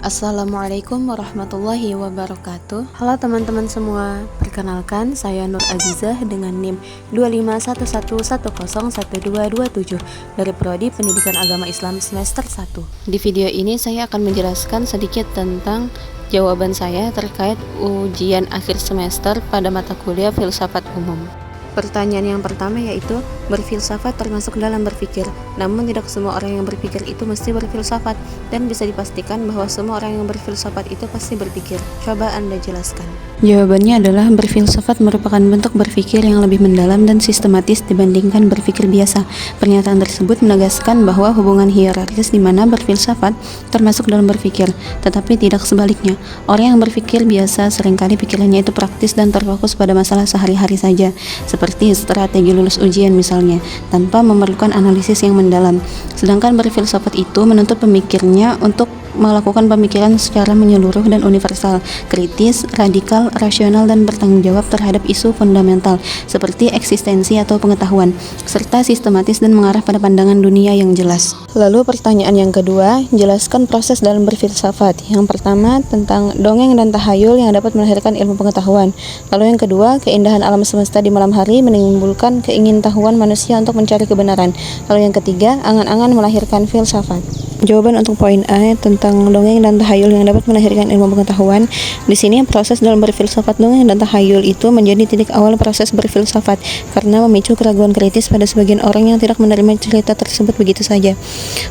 Assalamualaikum warahmatullahi wabarakatuh. Halo teman-teman semua, perkenalkan saya Nur Azizah dengan NIM 25111011227 dari Prodi Pendidikan Agama Islam semester 1. Di video ini saya akan menjelaskan sedikit tentang jawaban saya terkait ujian akhir semester pada mata kuliah Filsafat Umum. Pertanyaan yang pertama yaitu, berfilsafat termasuk dalam berpikir, namun tidak semua orang yang berpikir itu mesti berfilsafat, dan bisa dipastikan bahwa semua orang yang berfilsafat itu pasti berpikir. Coba Anda jelaskan. Jawabannya adalah berfilsafat merupakan bentuk berpikir yang lebih mendalam dan sistematis dibandingkan berpikir biasa. Pernyataan tersebut menegaskan bahwa hubungan hierarkis di mana berfilsafat termasuk dalam berpikir, tetapi tidak sebaliknya. Orang yang berpikir biasa seringkali pikirannya itu praktis dan terfokus pada masalah sehari-hari saja, seperti strategi lulus ujian misalnya, tanpa memerlukan analisis yang mendalam. Sedangkan berfilsafat itu menuntut pemikirnya untuk melakukan pemikiran secara menyeluruh dan universal, kritis, radikal, rasional, dan bertanggung jawab terhadap isu fundamental seperti eksistensi atau pengetahuan, serta sistematis dan mengarah pada pandangan dunia yang jelas. Lalu pertanyaan yang kedua, jelaskan proses dalam berfilsafat. Yang pertama tentang dongeng dan tahayul yang dapat melahirkan ilmu pengetahuan. Lalu yang kedua, keindahan alam semesta di malam hari menimbulkan keingintahuan manusia untuk mencari kebenaran. Lalu yang ketiga, angan-angan melahirkan filsafat. Jawaban untuk poin A tentang dongeng dan tahayul yang dapat melahirkan ilmu pengetahuan. Di sini proses dalam berfilsafat dongeng dan tahayul itu menjadi titik awal proses berfilsafat karena memicu keraguan kritis pada sebagian orang yang tidak menerima cerita tersebut begitu saja.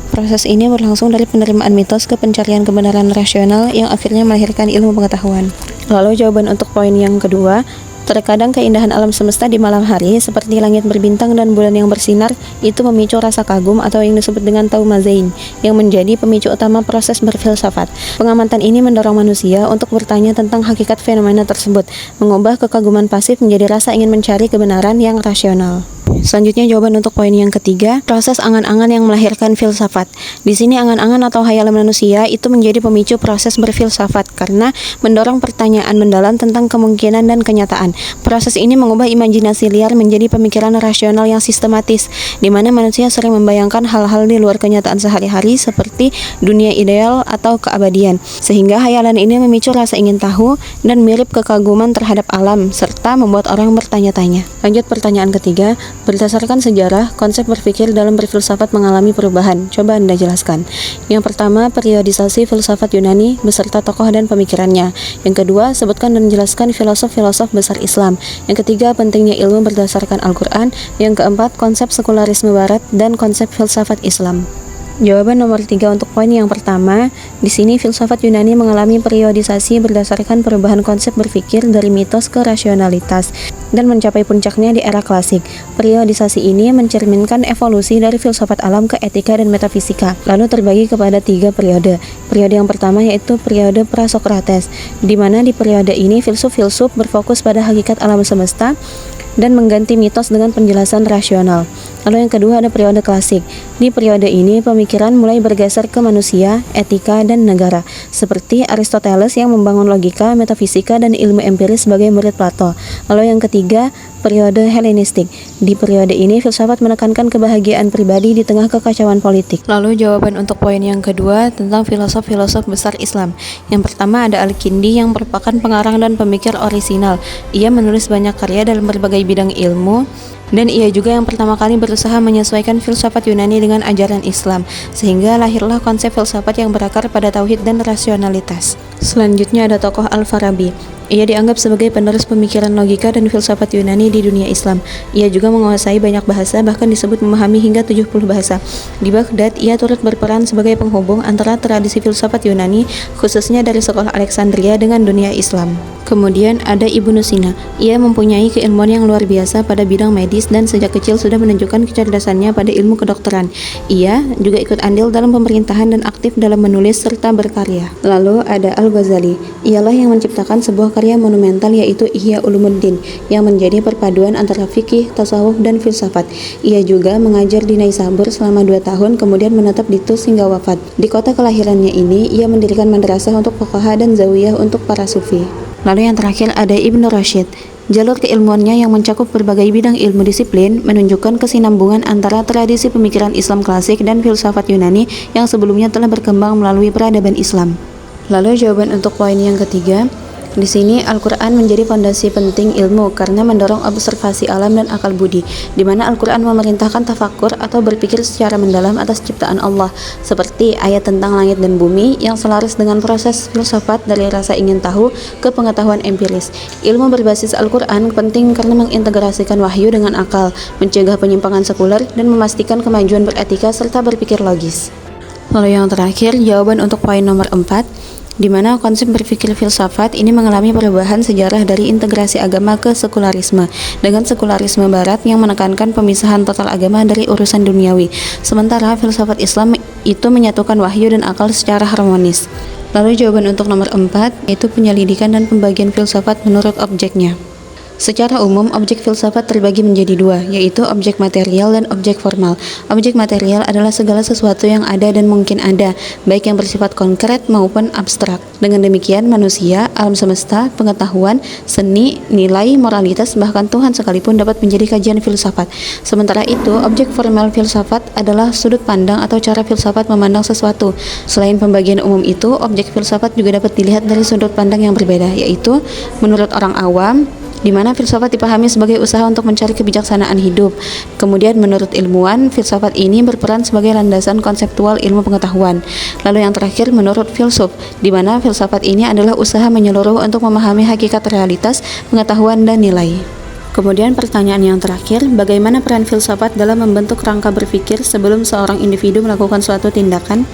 Proses ini berlangsung dari penerimaan mitos ke pencarian kebenaran rasional yang akhirnya melahirkan ilmu pengetahuan. Lalu jawaban untuk poin yang kedua, terkadang keindahan alam semesta di malam hari seperti langit berbintang dan bulan yang bersinar itu memicu rasa kagum atau yang disebut dengan taumazain yang menjadi pemicu utama proses berfilsafat. Pengamatan ini mendorong manusia untuk bertanya tentang hakikat fenomena tersebut, mengubah kekaguman pasif menjadi rasa ingin mencari kebenaran yang rasional. Selanjutnya jawaban untuk poin yang ketiga, proses angan-angan yang melahirkan filsafat. Di sini angan-angan atau hayalan manusia itu menjadi pemicu proses berfilsafat karena mendorong pertanyaan mendalam tentang kemungkinan dan kenyataan. Proses ini mengubah imajinasi liar menjadi pemikiran rasional yang sistematis, di mana manusia sering membayangkan hal-hal di luar kenyataan sehari-hari seperti dunia ideal atau keabadian. Sehingga hayalan ini memicu rasa ingin tahu dan mirip kekaguman terhadap alam serta membuat orang bertanya-tanya. Lanjut pertanyaan ketiga, berdasarkan sejarah, konsep berpikir dalam berfilsafat mengalami perubahan. Coba Anda jelaskan. Yang pertama, periodisasi filsafat Yunani beserta tokoh dan pemikirannya. Yang kedua, sebutkan dan jelaskan filosof-filosof besar Islam. Yang ketiga, pentingnya ilmu berdasarkan Al-Quran. Yang keempat, konsep sekularisme Barat dan konsep filsafat Islam. Jawaban nomor 3 untuk poin yang pertama, di sini filsafat Yunani mengalami periodisasi berdasarkan perubahan konsep berpikir dari mitos ke rasionalitas dan mencapai puncaknya di era klasik. Periodisasi ini mencerminkan evolusi dari filsafat alam ke etika dan metafisika, lalu terbagi kepada 3 periode. Periode yang pertama yaitu periode Prasokrates, di mana di periode ini filsuf-filsuf berfokus pada hakikat alam semesta dan mengganti mitos dengan penjelasan rasional. Lalu yang kedua ada periode klasik. Di periode ini pemikiran mulai bergeser ke manusia, etika, dan negara, seperti Aristoteles yang membangun logika, metafisika, dan ilmu empiris sebagai murid Plato. Lalu yang ketiga, periode Helenistik. Di periode ini filsafat menekankan kebahagiaan pribadi di tengah kekacauan politik. Lalu jawaban untuk poin yang kedua tentang filosof-filosof besar Islam. Yang pertama ada Al-Kindi yang merupakan pengarang dan pemikir orisinal. Ia menulis banyak karya dalam berbagai bidang ilmu, dan ia juga yang pertama kali berusaha menyesuaikan filsafat Yunani dengan ajaran Islam, sehingga lahirlah konsep filsafat yang berakar pada tauhid dan rasionalitas. Selanjutnya ada tokoh Al-Farabi. Ia dianggap sebagai penerus pemikiran logika dan filsafat Yunani di dunia Islam. Ia juga menguasai banyak bahasa, bahkan disebut memahami hingga 70 bahasa. Di Baghdad, ia turut berperan sebagai penghubung antara tradisi filsafat Yunani, khususnya dari sekolah Alexandria dengan dunia Islam. Kemudian ada Ibnu Sina. Ia mempunyai keilmuan yang luar biasa pada bidang medis dan sejak kecil sudah menunjukkan kecerdasannya pada ilmu kedokteran. Ia juga ikut andil dalam pemerintahan dan aktif dalam menulis serta berkarya. Lalu ada Al-Ghazali. Ialah yang menciptakan sebuah karya monumental yaitu Ihya Ulumuddin yang menjadi perpaduan antara fikih, tasawuf, dan filsafat. Ia juga mengajar di Naisabur selama 2 tahun, kemudian menetap di Tus hingga wafat. Di kota kelahirannya ini, ia mendirikan madrasah untuk fuqaha dan zawiyah untuk para sufi. Lalu yang terakhir ada Ibnu Rashid. Jalur keilmuannya yang mencakup berbagai bidang ilmu disiplin menunjukkan kesinambungan antara tradisi pemikiran Islam klasik dan filsafat Yunani yang sebelumnya telah berkembang melalui peradaban Islam. Lalu jawaban untuk poin yang ketiga, di sini Al-Quran menjadi fondasi penting ilmu karena mendorong observasi alam dan akal budi, di mana Al-Quran memerintahkan tafakur atau berpikir secara mendalam atas ciptaan Allah, seperti ayat tentang langit dan bumi yang selaras dengan proses filsafat dari rasa ingin tahu ke pengetahuan empiris. Ilmu berbasis Al-Quran penting karena mengintegrasikan wahyu dengan akal, mencegah penyimpangan sekuler, dan memastikan kemajuan beretika serta berpikir logis. Lalu yang terakhir, jawaban untuk poin nomor 4, di mana konsep berpikir filsafat ini mengalami perubahan sejarah dari integrasi agama ke sekularisme, dengan sekularisme barat yang menekankan pemisahan total agama dari urusan duniawi, sementara filsafat Islam itu menyatukan wahyu dan akal secara harmonis. Lalu jawaban untuk nomor 4, yaitu penyelidikan dan pembagian filsafat menurut objeknya. Secara umum, objek filsafat terbagi menjadi dua, yaitu objek material dan objek formal. Objek material adalah segala sesuatu yang ada dan mungkin ada, baik yang bersifat konkret maupun abstrak. Dengan demikian, manusia, alam semesta, pengetahuan, seni, nilai, moralitas, bahkan Tuhan sekalipun dapat menjadi kajian filsafat. Sementara itu, objek formal filsafat adalah sudut pandang atau cara filsafat memandang sesuatu. Selain pembagian umum itu, objek filsafat juga dapat dilihat dari sudut pandang yang berbeda, yaitu menurut orang awam, di mana filsafat dipahami sebagai usaha untuk mencari kebijaksanaan hidup. Kemudian menurut ilmuwan, filsafat ini berperan sebagai landasan konseptual ilmu pengetahuan. Lalu yang terakhir menurut filsuf, di mana filsafat ini adalah usaha menyeluruh untuk memahami hakikat realitas, pengetahuan, dan nilai. Kemudian pertanyaan yang terakhir, bagaimana peran filsafat dalam membentuk rangka berpikir sebelum seorang individu melakukan suatu tindakan?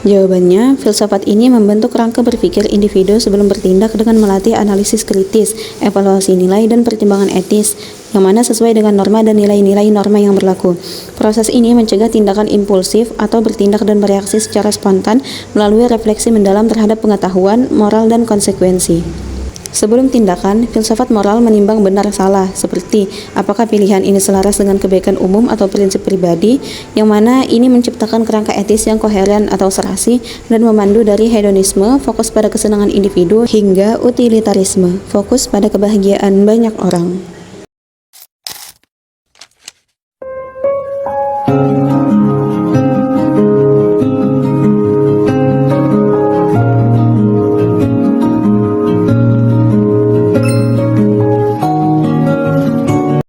Jawabannya, filsafat ini membentuk rangka berpikir individu sebelum bertindak dengan melatih analisis kritis, evaluasi nilai, dan pertimbangan etis, yang mana sesuai dengan norma dan nilai-nilai norma yang berlaku. Proses ini mencegah tindakan impulsif atau bertindak dan bereaksi secara spontan melalui refleksi mendalam terhadap pengetahuan, moral, dan konsekuensi. Sebelum tindakan, filsafat moral menimbang benar salah, seperti apakah pilihan ini selaras dengan kebaikan umum atau prinsip pribadi, yang mana ini menciptakan kerangka etis yang koheren atau serasi dan memandu dari hedonisme, fokus pada kesenangan individu, hingga utilitarisme, fokus pada kebahagiaan banyak orang.